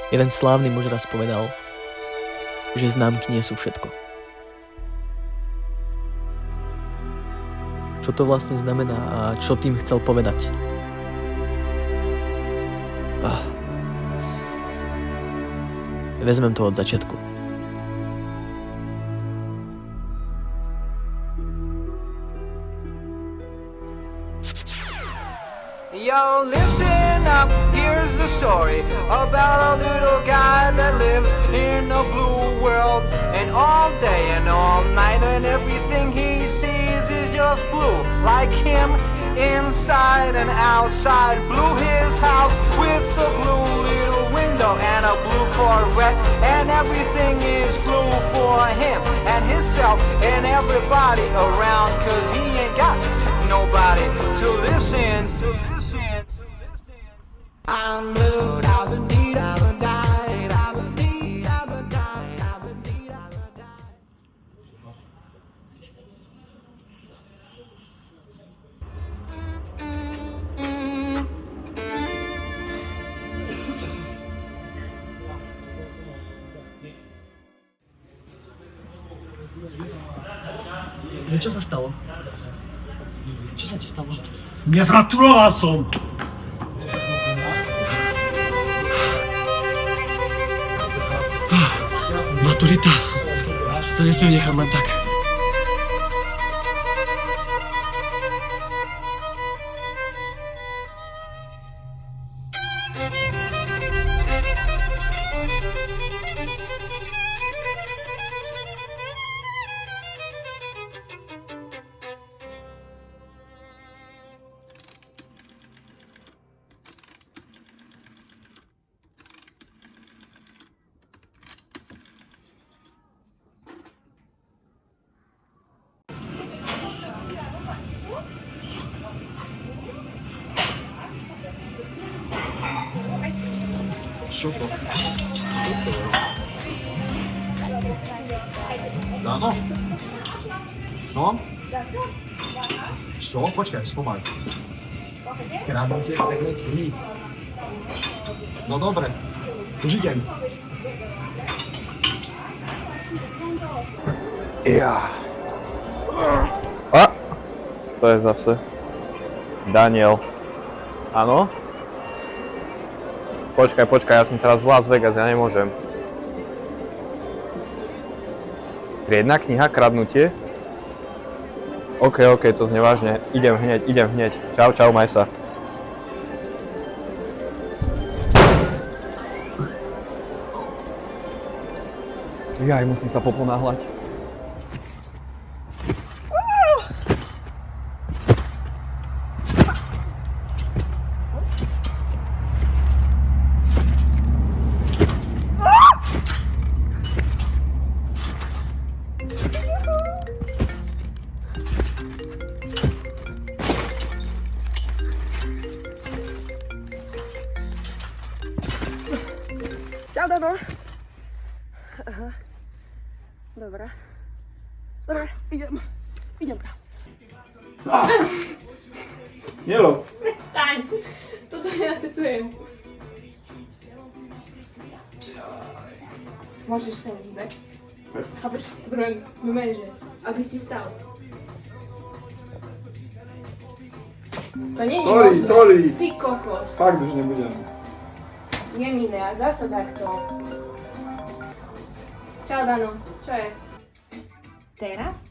Jeden slávny muž raz povedal, že známky nie sú všetko. Čo to vlastne znamená a čo tým chcel povedať? Vezmem to od začiatku. Yo, listen up, here's the story about a little guy that lives in a blue world. And all day and all night and everything he sees is just blue. Like him, inside and outside. Blue his house with a blue little window and a blue Corvette. And everything is blue for him and himself and everybody around. Cause he ain't got nobody to listen. I'm blue, da ba dee da ba die, da ba dee da ba die, da ba dee da ba die. Čo sa stalo? Čo sa ti stalo? Nezgratuloval som! Maturita. To nesmiem nechať len tak. Čo to? Áno? No? Čo? Počkaj, spomaľ. Kradnutie peknej knihy. No dobre, už idem. Ja. A! To je zase Daniel. Áno? Počkaj, ja som teraz v Las Vegas, ja nemôžem. Triedna kniha, kradnutie? OK, to znie vážne. Idem hneď. Čau, maj sa. Jaj, musím sa poponáhľať. Čau, Dano. Aha. Dobre, idem tam. Jelo. Prestaň, toto ja testujem. Môžeš sa hýbať. Chápeš? Potrebujem, že aby si stal. To nie je možné. Sorry. Ty kokos. Fakt už nebudem. Jemine, a zasa takto. Čau, Dano. Čo je? Teraz?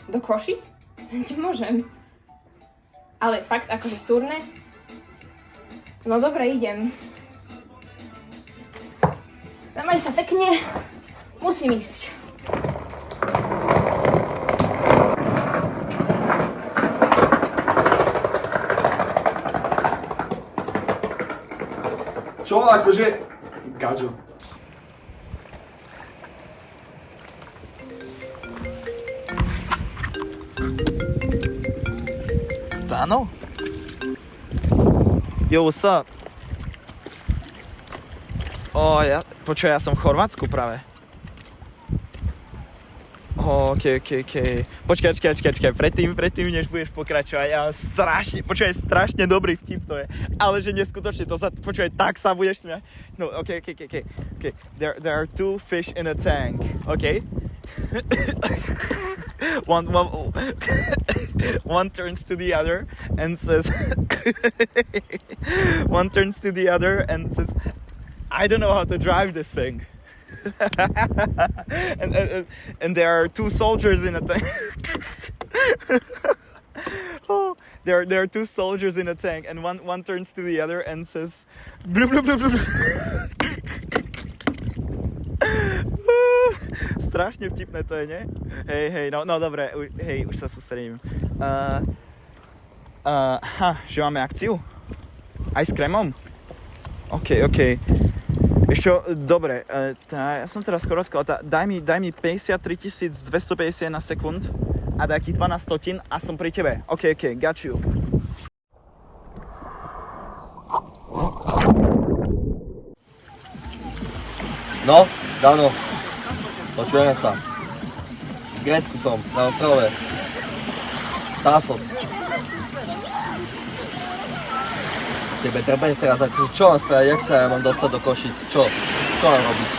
Do Košic? Nemôžem. Ale fakt, akože súrne? No dobre, idem. Maj sa pekne. Musím ísť. Čo, akože... Gáčo. Dano? Yo, what's up? Ja som v Chorvátsku práve. Okej. Počkaj, predtým, než budeš pokračovať, ja strašne dobrý vtip to je, ale že neskutočne, to sa, počkaj, tak sa budeš smiať. No, okay. There are two fish in a tank, okay? One turns to the other and says, I don't know how to drive this thing. and there are two soldiers in a tank. There are two soldiers in a tank, and one turns to the other and says, blub, blub, blub, blub. Strašne vtipné to je, nie? Hej, no dobre, už sa sústredím. Že máme akciu? Aj s krémom? OK. Ešte, dobre, ja som teraz skoro skôr, daj mi 53 250 na sekund a takých 12 stotín a som pri tebe. OK, got you. No, Dano, počujeme sa. V Grécku som, na ostrove. Tásos. Tebe treba teraz zakryť, čo mám spraviť, jak sa ja mám dostať do Košic, čo mám robiť?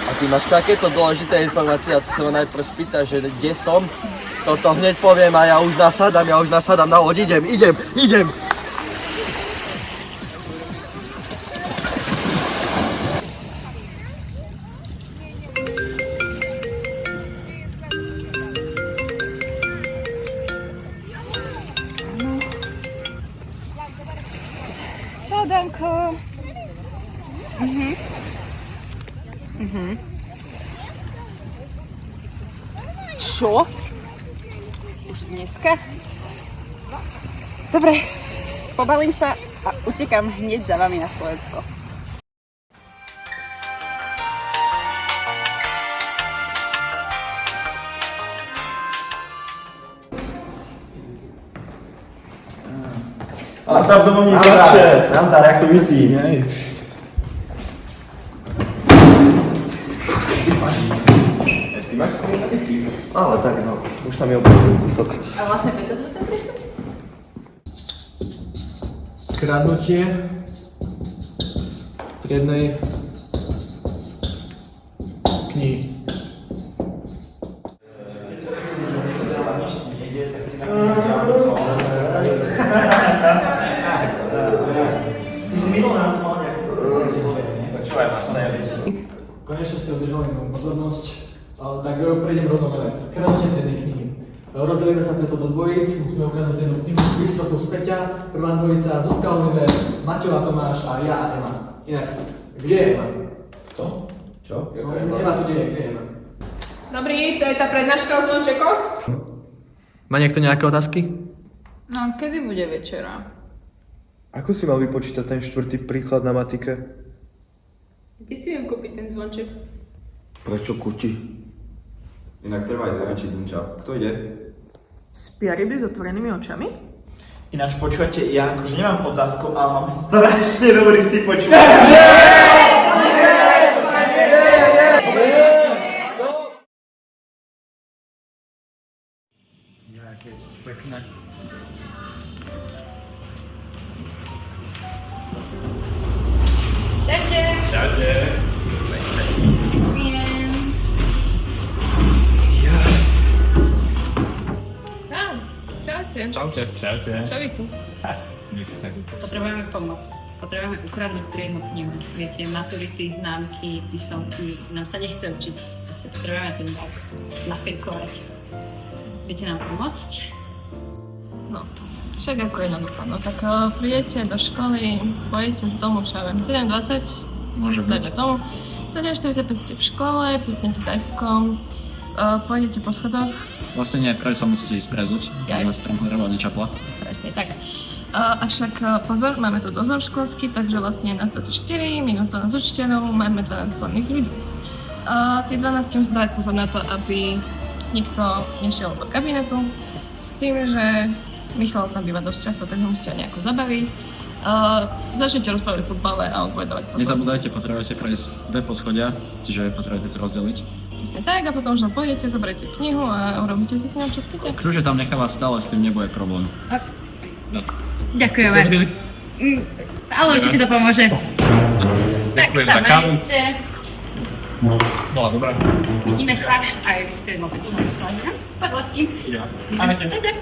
A ty máš takéto dôležité informácie a ty sa ma najprv spýtaš, že kde som, toto hneď poviem a ja už nasadám na loď, idem! Čau, Danko. Čo? Už dneska? Dobre, pobalím sa a utekám hneď za vami na Slovensko. Nazdar domovní bratře. Nazdar, jak to visí? Ty máš svoj nakrytí? Ale tak no, už tam je opravdu kúsok. A vlastne prečo sme sem prišli? Kradnutie triednej knihy. Ty si minul na to mal nejakú slovenie. Počúvaj ma, Konečne ste udržali moju pozornosť, tak prejdem rovno na vec. Kradnutie triednej knihy. Rozdelíme sa preto do dvojíc, musíme ukradnúť jednu knihu Výstrotu z Peťa. Prvá dvojica Zuzka Oliver, Maťo a Tomáš a ja a Ema. Inak, kde je Ema? Kto? Čo? Ema tu nie je, kde je Ema? Dobrý, to je tá prednáška o zvončekoch? Má niekto nejaké otázky? No, kedy bude večera? Ako si mal vypočítať ten štvrtý príklad na matike? Kde si viem kúpiť ten zvonček? Prečo kuti? Inak trvaj zvenčí Dunča. Kto ide? Spia ryby s otvorenými očami? Ináč počúvate, ja akože nemám otázku, ale mám strašne dobrý vtip, počúvať. Jaké pekné. Čaute. Čaute. Čo vy tu? Potrebujeme pomoc. Potrebujeme ukradnúť triednu knihu. Viete, maturity, známky, písomky, nám sa nechce učiť. Potrebujeme ten tak nafejkovať. Viete nám pomôcť? No, však ako jednoducho. No tak prídete do školy, pôjdete z domu, čo ja viem, 7:20, Môže byť. tomu. 7:45 ste v škole, pipnete s ajskom, pôjdete po schodoch. Vlastne nie, práve sa musíte ísť prezuť, ale stromko treba čapla. Presne tak. Avšak pozor, máme tu dozor školský, takže vlastne na 24, minus 12 učiteľov, máme 12 voľných ľudí. Tí 12 musí dávať pozor na to, aby nikto nešiel do kabinetu, s tým, že Michal tam býva dosť často, takže musíte ho nejako zabaviť. Začnete rozprávať o futbale a odpovedať. Nezabúdajte, potrebujete prejsť 2 poschodia, čiže potrebujete to rozdeliť. Presne tak, a potom už pôjdete, zoberiete knihu a urobíte si s ňou, čo chcete. Kľúče tam necháva stále, s tým nebude problém. Ďakujeme. Ale určite to pomôže. Ďakujem sa za kávu. majte. No, dobré. Vidíme sa aj v strednom knihu. Podlasky. Ahojte. Dobre.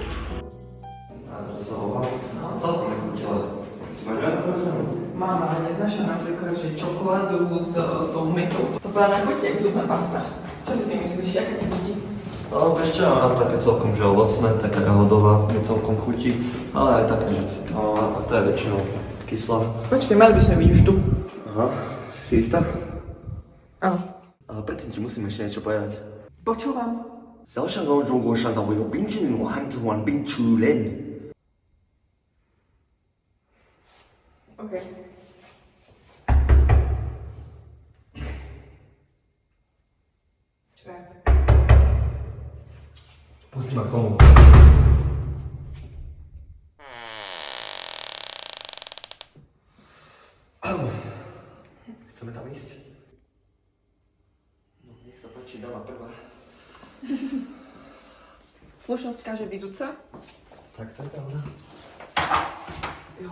Celkom nechutila. Máš rád chlebsnú? Mama neznáša napríklad, že čokoládu s tou metou. To práve chutí jak zubná pasta. Čo si ty myslíš, aká ti chutí? No, vieš čo, mám také celkom že ovocné, taká jahodová, mi celkom chutí, ale aj taká, že citronová, a to je väčšinou kyslá. Počkej, mali by sme byť už tu. Aha, si istá? Áno. Ale predtým ti musím ešte niečo povedať. Počúvam. 小上高中国上早会有冰淇淋和汉庭玩冰淇淋。 OK. Pustí ma k tomu. Chceme tam ísť? No, nech sa páči, dáma prvá. Slušnosť káže vyzúca? Tak to je pravda. Jo.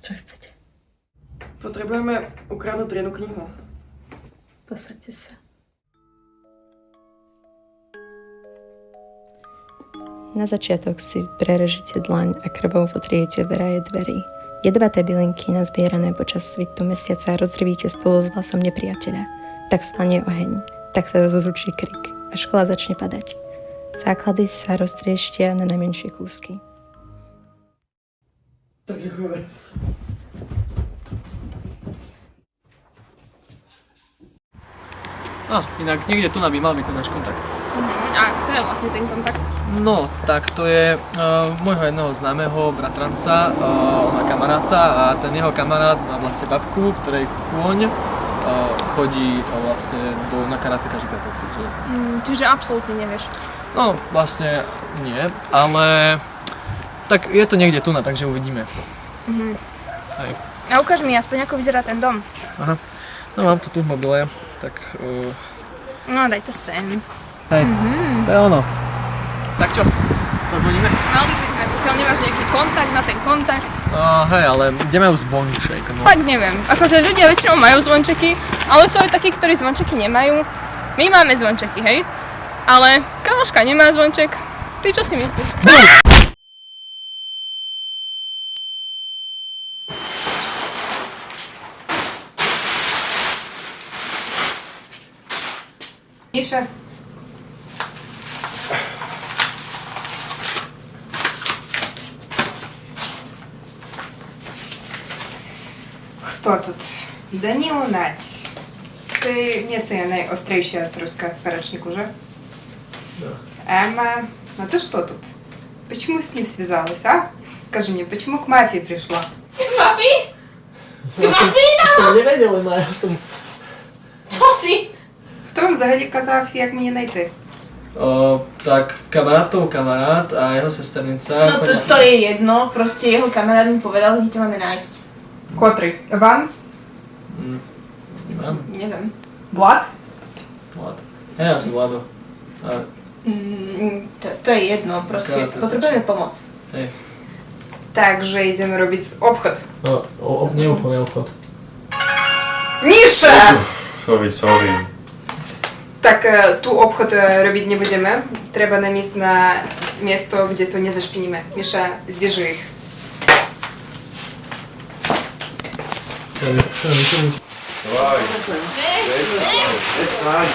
Čo chcete? Potrebujeme ukradnúť jednu knihu. Posaďte sa. Na začiatok si prerežite dlaň a krvou potriete veraje dverí. Jedovaté bylinky nazbierané počas svitu mesiaca rozrivíte spolu s vlasom nepriateľa. Tak svanie oheň, tak sa rozručí krik a škola začne padať. Základy sa roztrieštia na najmenšie kúsky. Tak ďakujeme. Inak niekde tu by mal byť ten náš kontakt. A kto je vlastne ten kontakt? No, tak to je môjho jedného známeho bratranca, ona kamaráta a ten jeho kamarát má vlastne babku, ktorej kôň chodí vlastne na karate každý piatok. Čiže absolútne nevieš. No, vlastne nie, ale tak je to niekde tu, takže uvidíme. Hej. A ukáž mi aspoň, ako vyzerá ten dom. Aha, no mám to tu v mobile, tak... No, daj to sem. Hej, to je ono. Tak čo, zazvoníme? Mali by sme, pokiaľ nemáš nejaký kontakt na ten kontakt. Hej, ale kde majú zvonček? No. Fakt neviem. Akože ľudia väčšinou majú zvončeky, ale sú aj takí, ktorí zvončeky nemajú. My máme zvončeky, hej? Ale kamoška nemá zvonček. Ty čo si myslíš? Iša. Кто тут? Данила Нать. Ты не самая найострейшая русская парочник уже? Да. Эмма, а ты что тут? Почему с ним связалась, а? Скажи мне, почему к мафии пришла? Мафii? Som nevedel, len ja som... Čo si? Хто вам взагалі казав, як мені знайти? Tak kamarátov kamarát a jeho sesternica... No to je jedno, proste jeho kamarát mi povedal, kde ťa máme nájsť. Котрий? Іван? Neviem. Влад? Vlad. Ja som Vlado. To je jedno, proste potrebujeme pomoc. Hej. Takže ideme robiť obchod. Nie úplne obchod. Міша! Sorry. Так, ту обход робити не будемо. Треба на місто, де то не зашпінíme. Міша, зв'яжи їх. Давай.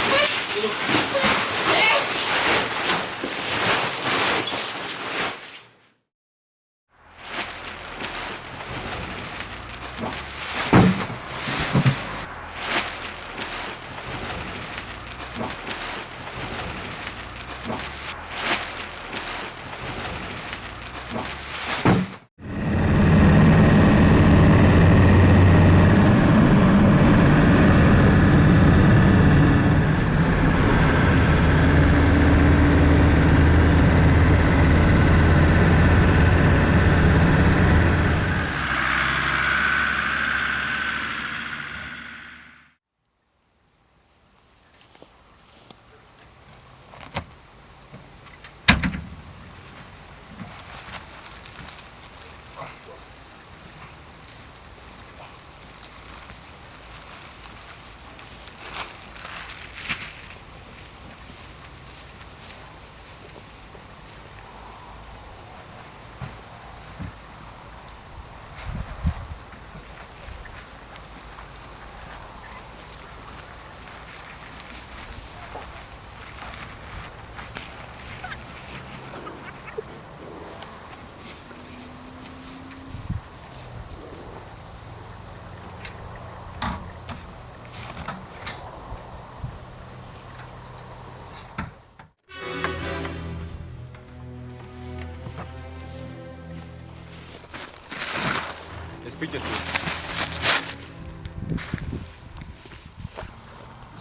spíte si.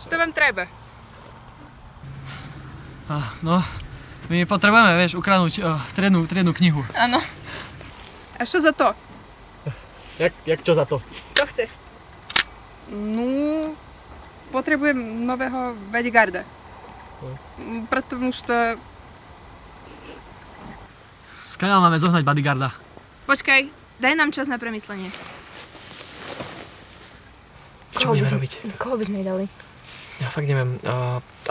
Čo vám treba? No, my potrebujeme, vieš, ukradnúť triednu knihu. Áno. A čo za to? Jak čo za to? Čo chceš? Ну, potrebujem nového bodyguarda. Потому что... Skáľa máme zohnať bodyguarda. Počkaj, daj nám čas na premyslenie. Čo budeme robiť? Koho by sme jej dali? Ja fakt neviem,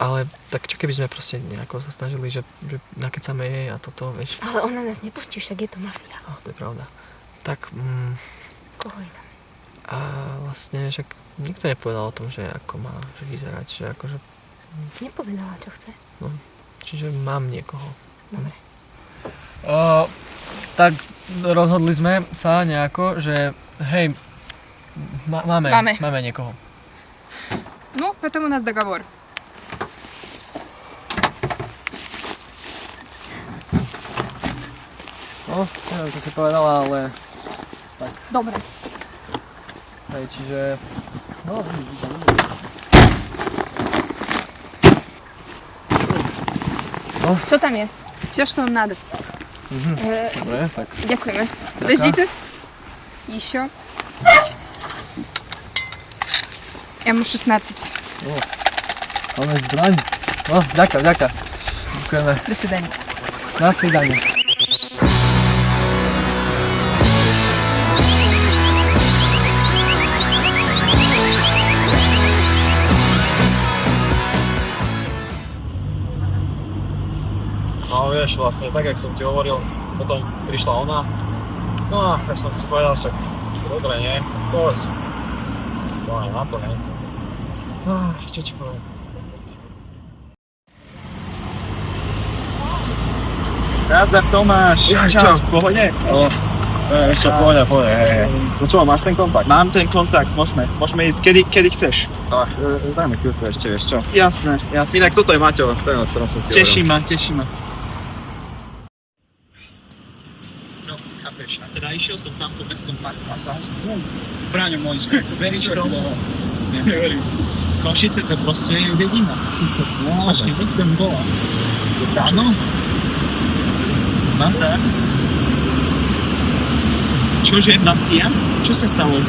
ale tak čo keby sme proste nejako sa snažili, že nakecame jej a toto, vieš. Ale ona nás nepustí, však je to mafia. To je pravda. Tak, Koho je tam? a vlastne však nikto nepovedal o tom, že ako má vyzerať, že akože... Nepovedala, čo chce. No, čiže mám niekoho. Dobre. Tak rozhodli sme sa nejako, že hej, máme niekoho. Ну, потом у нас договор. No, neviem, čo si povedala, ale... Tak. Dobre. Hej, čiže... No, Čo tam je? Все, что вам надо. Dobre, tak. Ďakujeme. Подождите. Еще. М16. Máme zbraň. No, ďakujem. Ďakujeme. До свидания. Na svidanie. No vieš, vlastne tak, jak som ti hovoril, potom prišla ona. No a tak som si povedal, však dobre, nie? Poď. To aj na to, nie? Čo ti poviem? Nazdar Tomáš. Čau, v pohode? Ešte pohode, hej. No čo, máš ten kontakt? Mám ten kontakt, môžeme ísť kedy chceš. Dajme chvíľku ešte, vieš čo? Jasné. Inak toto je Maťo, ten, o ktorom som ti hovoril. Teší ma. No, chápeš, a teda išiel som tam po mestskom parku a sa Braňo môj sen, veríš tomu? Neverím. Košice to proste je dedina. Vážne, veď tam bola. Áno? Nazdar. Čože, mafia? Čo sa stalo?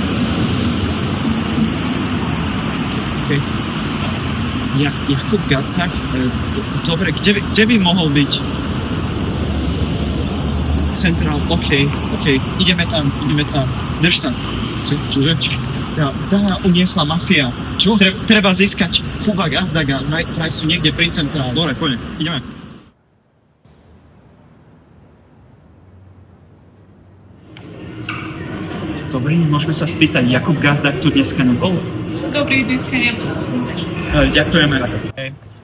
Okay. Jakub Gazdák? Dobre, kde by mohol byť? Centrál, OK, ideme tam. Drž sa. Čože? Ja, uniesla mafia. Čo? Treba získať Kuba Gazdaga. Vraj sú niekde pri centrále. Dobre, poďme, ideme. Dobrý, môžeme sa spýtať, Jakub Gazdak tu dneska nebol? Dobrý, dneska nebol. Ďakujeme.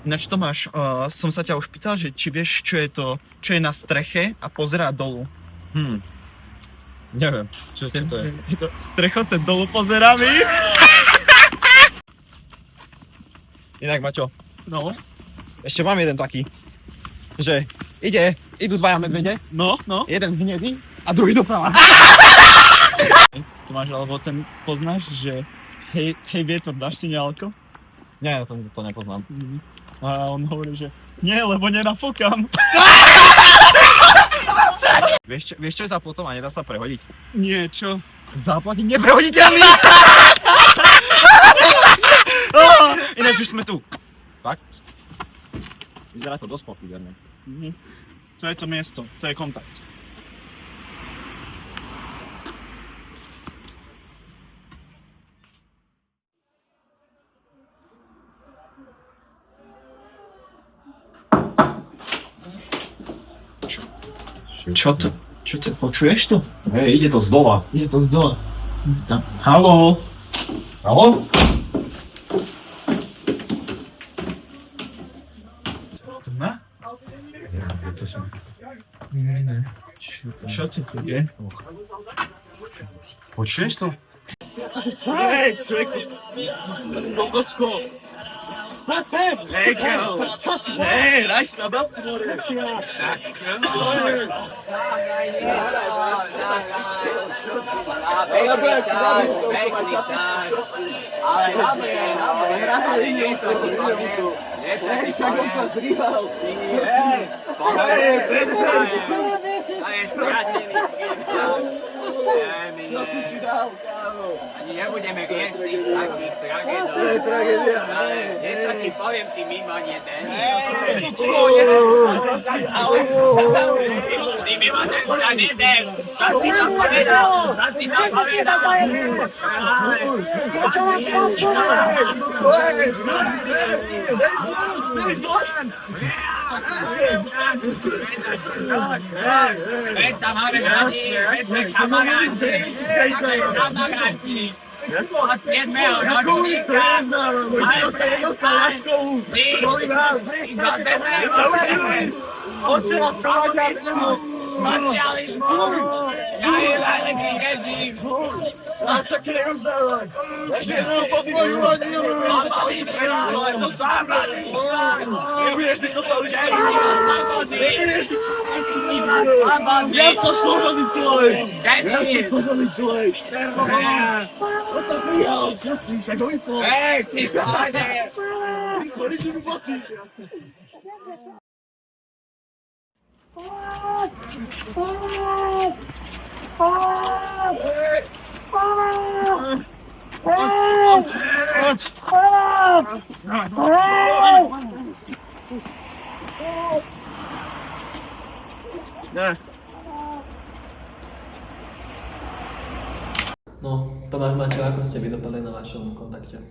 Ináč Tomáš, som sa ťa už pýtal, že či vieš, čo je na streche a pozerá dolu. Neviem, čo to je? Je to strecha sa dolu pozerá mi. Inak Maťo, No, ešte mám jeden taký, že idú dvaja medvede, no. jeden hnedý a druhý doprava. Tomáš, alebo ten poznáš, že hej vietor, dáš si ňalko? Nie, to nepoznám. A on hovorí, že nie, lebo nenafokám. Vieš čo je za plotom a nedá sa prehodiť? Nie, čo? Záplatník neprehoditeľný! Ináč už sme tu. Fakt? Vyzerá to dosť populárne. To je to miesto, to je kontakt. Čo to? Počuješ to? Hej, ide to z dola. Tam. Haló? Haló? Na? Čo to tu je? Počuješ to? Hej, človeku! Kokosko! Poď sem! Hej, Karol! Hej, hraj si na basu, more! Čo si si dal, kámo? Ani nebudeme riešiť takých tragédií. Tragédia. Niečo ti poviem, ty mimo jeden. Ty mimo jeden. Čo si to povedal? Čo si to povedal? Veď sa máme radi, veď sme kamaráti. Od 7. ročníka, ale socializmus, ja je najlepší režim. A tak nerozdávať. Nebudeš mi to použiť. Ja som slobodný človek. On sa zlyhal, čo si, však ho vypol. Si pohode. Vychori, že mi botíš. No, Tomáš Maťo, ako ste vy dopadli na vašom kontakte?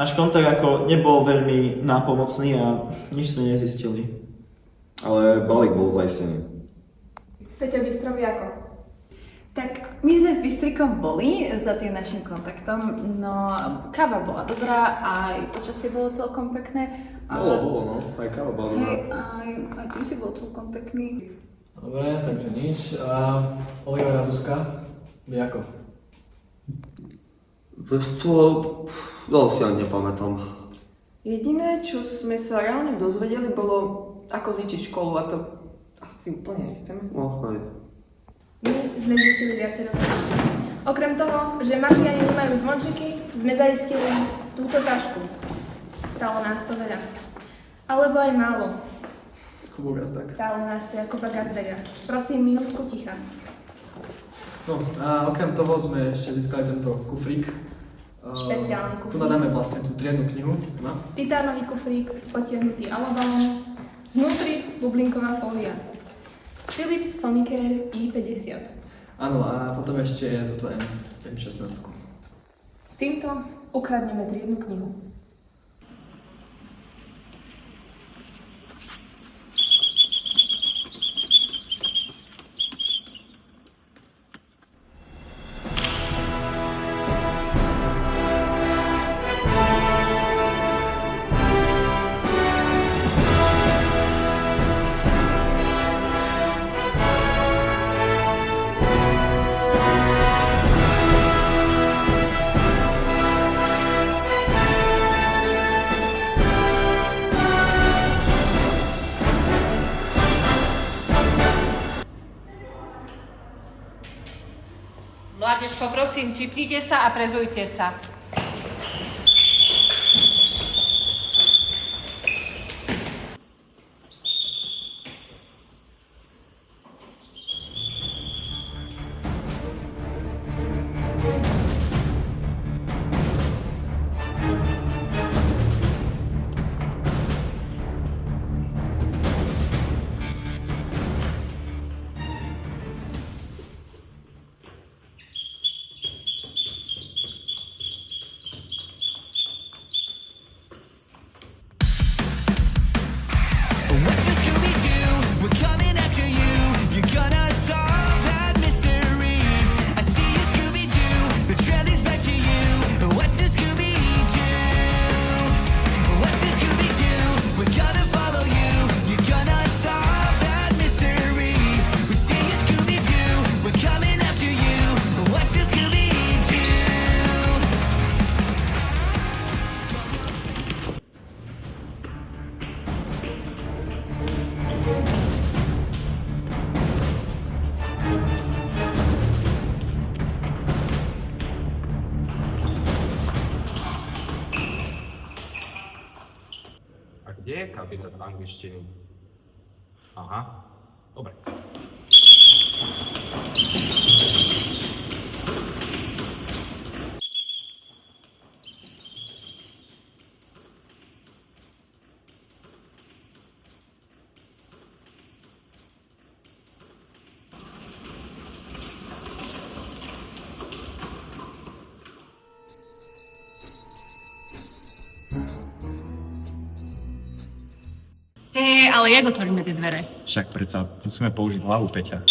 Náš kontakt ako nebol veľmi nápomocný a nič sme nezistili. Ale balík bol zaistený. Peťo Bystrov, ako? Tak my sme s Bystrikom boli za tým našim kontaktom, no káva bola dobrá a aj počasie bolo celkom pekné. Bolo, no, aj káva bola dobrá. Hej, aj ty si bol celkom pekný. Dobre, takže nič. A Olivera Zuzka, vy ako? Vrstvo, si ani nepamätám. Jediné, čo sme sa reálne dozvedeli, bolo ako zničiť školu a to asi úplne nechceme. No, hej. My sme zistili viacero vecí. Okrem toho, že mafiáni nemajú zvončeky, sme zaistili túto tašku. Stálo nás to veľa. Alebo aj málo. Kubo Gazdak. Stálo nás to Jakuba Gazdega. Prosím, minútku ticha. No a okrem toho sme ešte získali tento kufrík. Špeciálny kufrík. Tu nadáme vlastne tú triednu knihu. No. Titánový kufrík, potiahnutý alabalom, vnútri bublinková fólia. Philips Sonicare i50. Áno, a potom ešte je toto M16. S týmto ukradneme triednu knihu. Mládež, poprosím, čipnite sa a prezujte sa. kabinet angličtiny. Aha, dobre. Hej, ale jak otvoríme tie dvere? Však predsa musíme použiť hlavu, Peťa.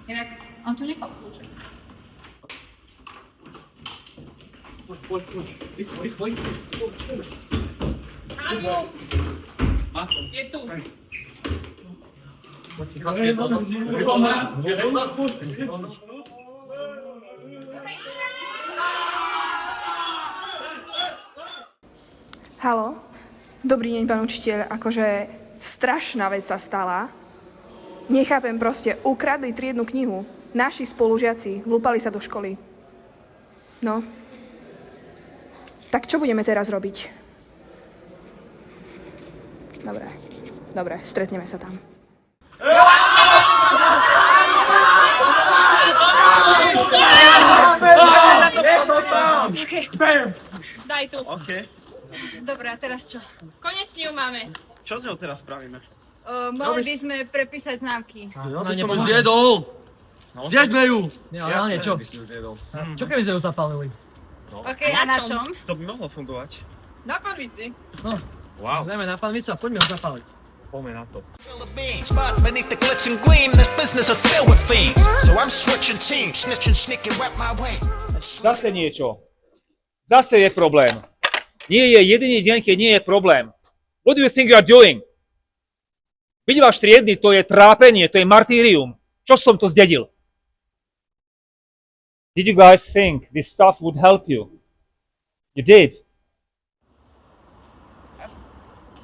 Inak, on tu nechal kľúče. Je tu. Haló? Dobrý deň, pán učiteľ. Akože strašná vec sa stala. Nechápem proste, ukradli triednu knihu. Naši spolužiaci vlúpali sa do školy. No. Tak čo budeme teraz robiť? Dobre, stretneme sa tam. Okay. Daj tu. OK. Dobre, a teraz čo? Konečne ju máme. Čo s ňou teraz spravíme? Mali by sme prepísať známky. Ja by som ju zjedol! Zjedme ju! Ale niečo. Čo keby sme ju zapálili? OK, a na čom? To by mohlo fungovať. Na panvici. No, Wow. ideme na panvicu a poďme ju zapáliť. Poďme na to. Spots beneath the glitz and gleam, this business is filled with fiends. So I'm switching teams, snitching, sneaking right my way. Zase niečo. Zase je problém. Nie je jediný deň, keď nie je problém. What do you think you are doing? Byť váš triedny, to je trápenie, to je martýrium. Čo som to zdedil? Did you guys think this stuff would help you? You did.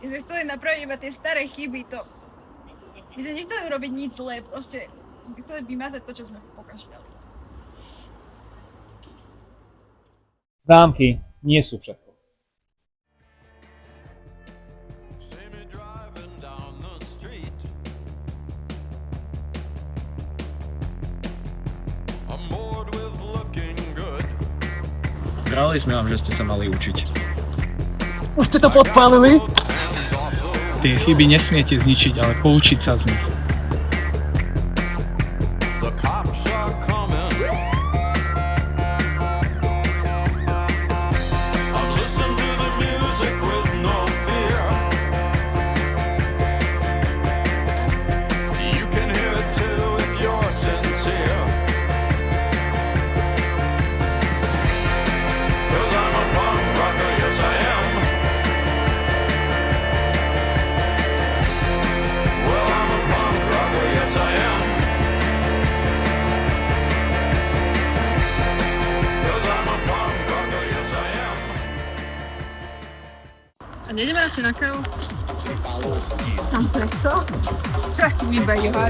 My sme chceli napraviť iba tie staré chyby, to... My sme nechceli urobiť nič zlé, proste chceli vymazať to, čo sme pokašľali. Známky nie sú všetko. Grali sme vám, že ste sa mali učiť. Už ste to podpálili? Tie chyby nesmiete zničiť, ale poučiť sa z nich. The cops are coming. I'm listening to the music with no fear. You can hear it too if you're sincere. 'Cause I'm a punk rocker, yes I am. Well, I'm a punk rocker, yes I am. 'Cause I'm a punk rocker, yes I am. A nejdeme radšej na kávu? Tam preto? Vybej, Johar.